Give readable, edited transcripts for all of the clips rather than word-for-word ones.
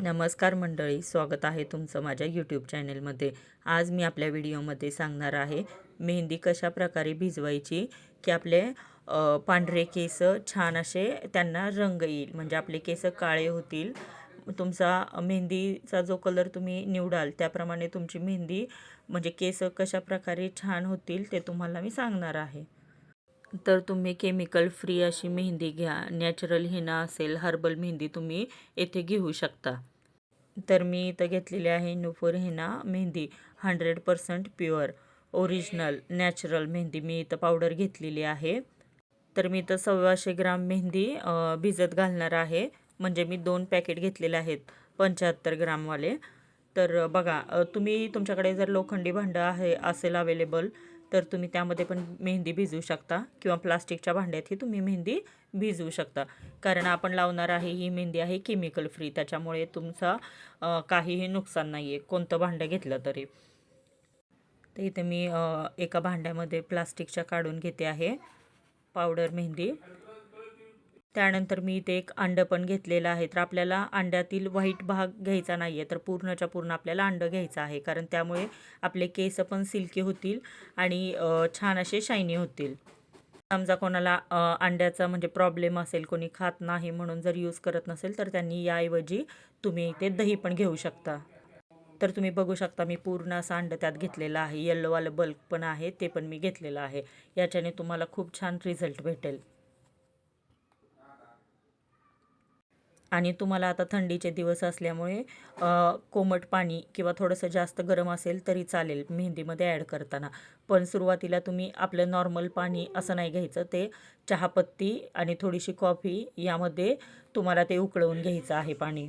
नमस्कार मंडळी, स्वागत आहे तुमचं माझ्या यूट्यूब चॅनलमध्ये. आज मी आपल्या व्हिडिओमध्ये सांगणार आहे मेहंदी कशा प्रकारे भिजवायची की आपले पांढरे केस छान असे त्यांना रंग येईल, म्हणजे आपले केस काळे होतील. तुमचा मेहंदीचा जो कलर तुम्ही निवडाल त्याप्रमाणे तुमची मेहंदी म्हणजे केस कशा प्रकारे छान होतील ते तुम्हाला मी सांगणार आहे. तर तुम्ही केमिकल फ्री अशी मेहंदी घ्या. नॅचरल हिना असेल, हर्बल मेहंदी तुम्ही येथे घेऊ शकता. तर मी इथं घेतलेली आहे नुपूर हिना मेहंदी, 100% प्युअर ओरिजिनल नॅचरल मेहंदी मी इथं पावडर घेतलेली आहे. तर मी इथं 125 ग्राम मेहंदी भिजत घालणार आहे. म्हणजे मी 2 पॅकेट घेतलेले आहेत 75 ग्रामवाले. तर बघा, तुम्ही तुमच्याकडे जर लोखंडी भांडं आहे असेल अवेलेबल तर तुम्ही त्यामध्ये पण मेहंदी भिजवू शकता, किंवा प्लास्टिकच्या भांड्यातही तुम्ही मेहंदी भिजवू शकता. कारण आपण लावणार आहे ही मेहंदी आहे केमिकल फ्री, त्याच्यामुळे तुमचा काहीही नुकसान नाही आहे कोणतं भांडं घेतलं तरी. तर इथे मी एका भांड्यामध्ये प्लास्टिकच्या काढून घेते आहे पावडर मेहंदी. त्यानंतर मी इथे एक अंडं पण घेतलेलं आहे. तर आपल्याला अंड्यातील व्हाईट भाग घ्यायचा नाही आहे, तर पूर्णच्या पूर्ण आपल्याला अंडं घ्यायचं आहे, कारण त्यामुळे आपले केस पण सिल्की होतील आणि छान असे शायनी होतील. समजा कोणाला अंड्याचा म्हणजे प्रॉब्लेम असेल, कोणी खात नाही म्हणून जर यूज करत नसेल तर त्यांनी याऐवजी तुम्ही इथे दही पण घेऊ शकता. तर तुम्ही बघू शकता मी पूर्ण असं अंडं त्यात घेतलेलं आहे. येल्लोवालं बल्क पण आहे, ते पण मी घेतलेलं आहे. याच्याने तुम्हाला खूप छान रिझल्ट भेटेल. आणि तुम्हाला आता थंडीचे दिवस असल्यामुळे कोमट पाणी किंवा थोडंसं जास्त गरम असेल तरी चालेल मेहंदीमध्ये ॲड करताना. पण सुरुवातीला तुम्ही आपलं नॉर्मल पाणी असं नाही घ्यायचं, ते चहापत्ती आणि थोडीशी कॉफी यामध्ये तुम्हाला ते उकळवून घ्यायचं आहे पाणी.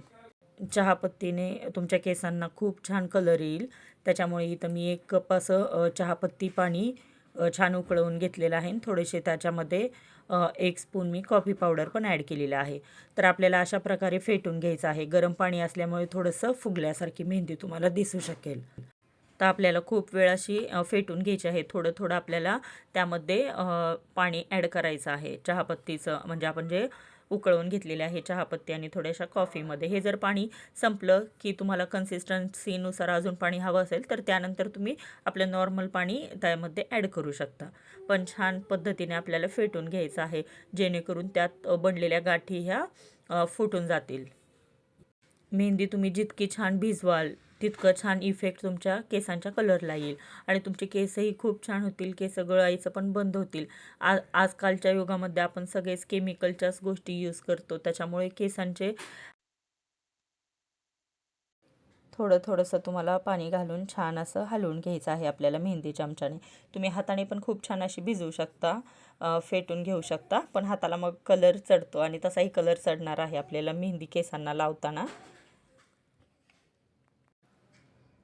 चहापत्तीने तुमच्या केसांना खूप छान कलर येईल. त्याच्यामुळे इथं मी 1 कप असं चहापत्ती पाणी छान उकळवून घेतलेलं आहे. थोडेसे त्याच्यामध्ये 1 स्पून मी कॉफी पावडर पण ॲड केलेलं आहे. तर आपल्याला अशा प्रकारे फेटून घ्यायचं आहे. गरम पाणी असल्यामुळे थोडंसं फुगल्यासारखी मेहंदी तुम्हाला दिसू शकेल. तर आपल्याला खूप वेळ अशी फेटून घ्यायची आहे. थोडं थोडं आपल्याला त्यामध्ये पाणी ॲड करायचं आहे चहापत्तीचं, म्हणजे आपण जे उकळवून घेतलेले आहे चहापत्ती आणि थोड्याशा कॉफीमध्ये. हे जर पाणी संपलं की तुम्हाला कन्सिस्टन्सीनुसार अजून पाणी हवं असेल तर त्यानंतर तुम्ही आपलं नॉर्मल पाणी त्यामध्ये ॲड करू शकता. पण छान पद्धतीने आपल्याला फेटून घ्यायचं आहे, जेणेकरून त्यात बनलेल्या गाठी ह्या फुटून जातील. मेहंदी तुम्ही जितकी छान भिजवाल तितकं छान इफेक्ट तुमच्या केसांच्या कलरला येईल आणि तुमचे केसही खूप छान होतील. केस गळायचं पण बंद होतील. आजकालच्या युगामध्ये आपण सगळेच केमिकलच्याच गोष्टी यूज करतो, त्याच्यामुळे केसांचे थोडंसं तुम्हाला पाणी घालून छान असं हलवून घ्यायचं आहे आपल्याला मेहंदी चमच्याने. तुम्ही हाताने पण खूप छान अशी भिजवू शकता, फेटून घेऊ शकता, पण हाताला मग कलर चढतो आणि तसाही कलर चढणार आहे आपल्याला मेहंदी केसांना लावताना.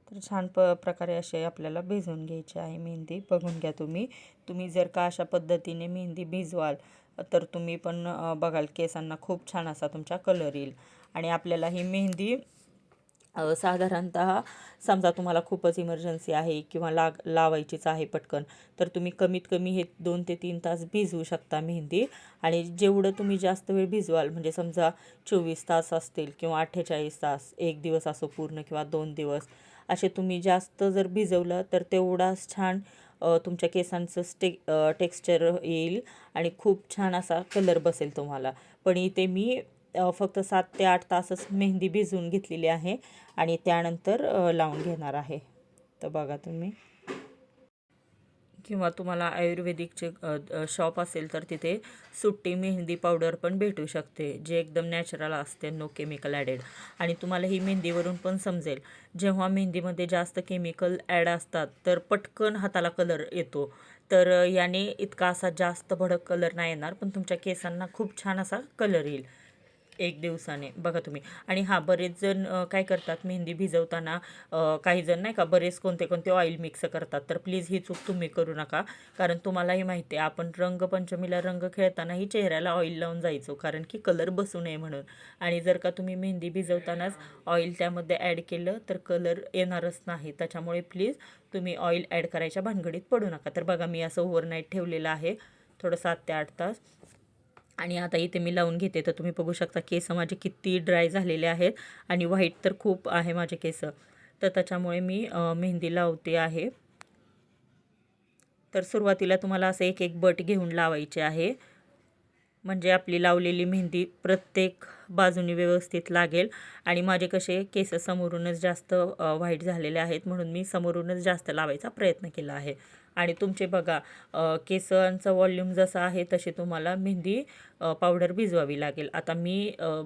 तर छान प्रकारे असे आपल्याला भिजवून घ्यायची आहे मेहंदी. बघून घ्या तुम्ही. तुम्ही जर का अशा पद्धतीने मेहंदी भिजवाल तर तुम्ही पण बघाल केसांना खूप छान असा तुमचा कलर येईल. आणि आपल्याला ही मेहंदी साधारणतः समजा तुम्हाला खूपच इमर्जन्सी आहे किंवा लावायचीच आहे पटकन, तर तुम्ही कमीत कमी हे 2 ते 3 तास भिजवू शकता मेहंदी. आणि जेवढं तुम्ही जास्त वेळ भिजवाल, म्हणजे समजा 24 तास असतील किंवा 48 तास, 1 दिवस असो पूर्ण किंवा 2 दिवस, असे तुम्ही जास्त जर भिजवलं तर तेवढाच छान तुमच्या केसांचं टेक्स्चर येईल आणि खूप छान असा कलर बसेल तुम्हाला. पण इथे मी फक्त 7 ते 8 तासच मेहंदी भिजवून घेतलेली आहे आणि त्यानंतर लावून घेणार आहे. तर बघा तुम्ही. किंवा तुम्हाला आयुर्वेदिकचे शॉप असेल तर तिथे सुट्टी मेहंदी पावडर पण भेटू शकते, जे एकदम नॅचरल असते, नो केमिकल ॲडेड. आणि तुम्हाला ही मेहंदीवरून पण समजेल, जेव्हा मेहंदीमध्ये जास्त केमिकल ॲड असतात तर पटकन हाताला कलर येतो. तर याने इतका असा जास्त भडक कलर नाही येणार, पण तुमच्या केसांना खूप छान असा कलर येईल 1 दिवसाने. बघा तुम्ही. आणि हां, बरेच जण काय करतात मेहंदी भिजवताना, काही जण नाही का बरेच कोणते कोणते ऑइल मिक्स करतात. तर प्लीज ही चूक तुम्ही करू नका, कारण तुम्हालाही माहिती आहे आपण रंगपंचमीला रंग खेळतानाही चेहऱ्याला ऑइल लावून जायचो, कारण की कलर बसू नये म्हणून. आणि जर का तुम्ही मेहंदी भिजवतानाच ऑइल त्यामध्ये ॲड केलं तर कलर येणारच नाही. त्याच्यामुळे प्लीज तुम्ही ऑइल ॲड करायच्या भानगडीत पडू नका. तर बघा मी असं ओव्हरनाईट ठेवलेलं आहे थोडं 7 ते 8 तास. आणि आता इथे मी लावून घेते, तर तुम्ही बघू शकता केस माझे किती ड्राय झालेले आहेत आणि व्हाईट तर खूप आहे माझे केस. तर त्याच्यामुळे मी मेहंदी लावते आहे. तर सुरुवातीला तुम्हाला असं एक एक बट घेऊन लावायचे आहे, म्हणजे आपली लावलेली मेहंदी प्रत्येक बाजूनी व्यवस्थित लागेल. आणि माझे कसे केस समोरूनच जास्त व्हाईट झालेले आहेत, म्हणून मी समोरूनच जास्त लावायचा प्रयत्न केला आहे. आणि तुमचे बघा केसांचा वॉल्यूम जसा आहे तशी तुम्हाला मेहंदी पावडर भिजवावी लागेल. आता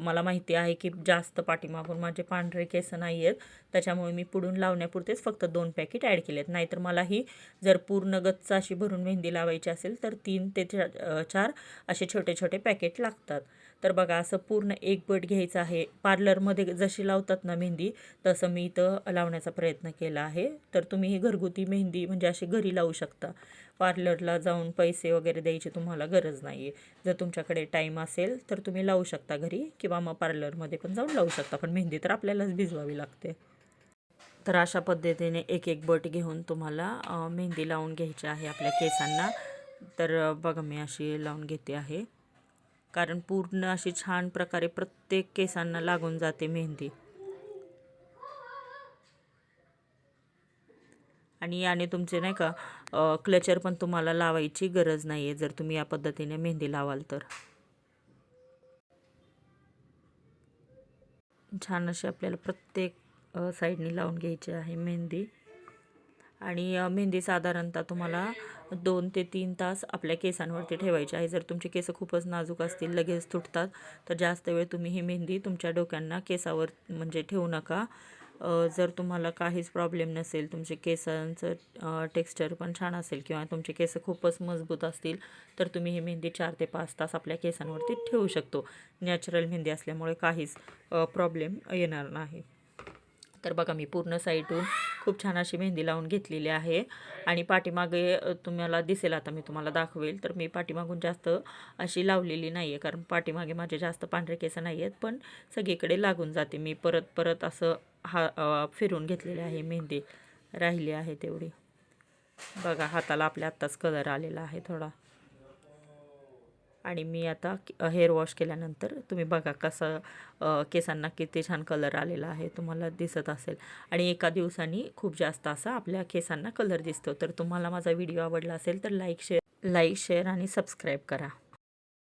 मला माहिती आहे की जास्त पाठीमागून माझे पांढरे केस नाही आहेत, त्याच्यामुळे मी पुढून लावण्यापुरतेच फक्त 2 पॅकेट ॲड केलेत. नाहीतर मलाही जर पूर्ण गच्च अशी भरून मेहंदी लावायची असेल तर 3 ते 4 असे छोटे छोटे पॅकेट लागतात. तर बघा असं पूर्ण एक बट घ्यायचं आहे. पार्लरमध्ये जशी लावतात ना मेहंदी, तसं मी इथं लावण्याचा प्रयत्न केला आहे. तर तुम्ही ही घरगुती मेहंदी म्हणजे अशी घरी लावू शकता. पार्लरला जाऊन पैसे वगैरे द्यायची तुम्हाला गरज नाही आहे. जर तुमच्याकडे टाईम असेल तर तुम्ही लावू शकता घरी, किंवा मग पार्लरमध्ये पण जाऊन लावू शकता. पण मेहंदी तर आपल्यालाच भिजवावी लागते. तर अशा पद्धतीने एक एक बट घेऊन तुम्हाला मेहंदी लावून घ्यायची आहे आपल्या केसांना. तर बघा मी अशी लावून घेते आहे, कारण पूर्ण अशी छान प्रकारे प्रत्येक केसांना लागून जाते मेहंदी. आणि याने तुमचे नाही का क्लचर पण तुम्हाला लावायची गरज नाही आहे, जर तुम्ही या पद्धतीने मेहंदी लावाल तर. छान अशी आपल्याला प्रत्येक साईडनी लावून घ्यायची आहे मेहंदी. आणि मेहंदी साधारणतः तुम्हाला 2 ते 3 तास आपल्या केसांवरती ठेवायची आहे. जर तुमचे केस खूपच नाजूक असतील, लगेच तुटतात, तर जास्त वेळ तुम्ही ही मेहंदी तुमच्या डोक्यांना केसावर म्हणजे ठेवू नका. जर तुम्हाला काहीच प्रॉब्लेम नसेल, तुमचे केसांचं टेक्स्चर पण छान असेल किंवा तुमचे केस खूपच मजबूत असतील, तर तुम्ही ही मेहंदी 4 ते 5 तास आपल्या केसांवरती ठेवू शकतो. नॅचरल मेहंदी असल्यामुळे काहीच प्रॉब्लेम येणार नाही. तर बघा मी पूर्ण साईडून खूप छान अशी मेहंदी लावून घेतलेली आहे. आणि पाठीमागे तुम्हाला दिसेल, आता मी तुम्हाला दाखवेल, तर मी पाठीमागून जास्त अशी लावलेली नाही आहे, कारण पाठीमागे माझे जास्त पांढरे केस नाही आहेत, पण सगळीकडे लागून जाते. मी परत परत असं फिरून घेतलेली आहे मेहंदी, राहिली आहे तेवढी. बघा हाताला आपल्या आत्ताच कलर आलेला आहे थोडा. आणि मी आता हेअर वॉश केल्यानंतर तुम्ही बघा कसं केसांना किती छान कलर आलेला आहे, तुम्हाला दिसत असेल. आणि एका दिवसाने खूप जास्त असा आपल्या केसांना कलर दिसतो. तर तुम्हाला माझा व्हिडिओ आवडला असेल तर लाईक शेअर आणि सबस्क्राईब करा.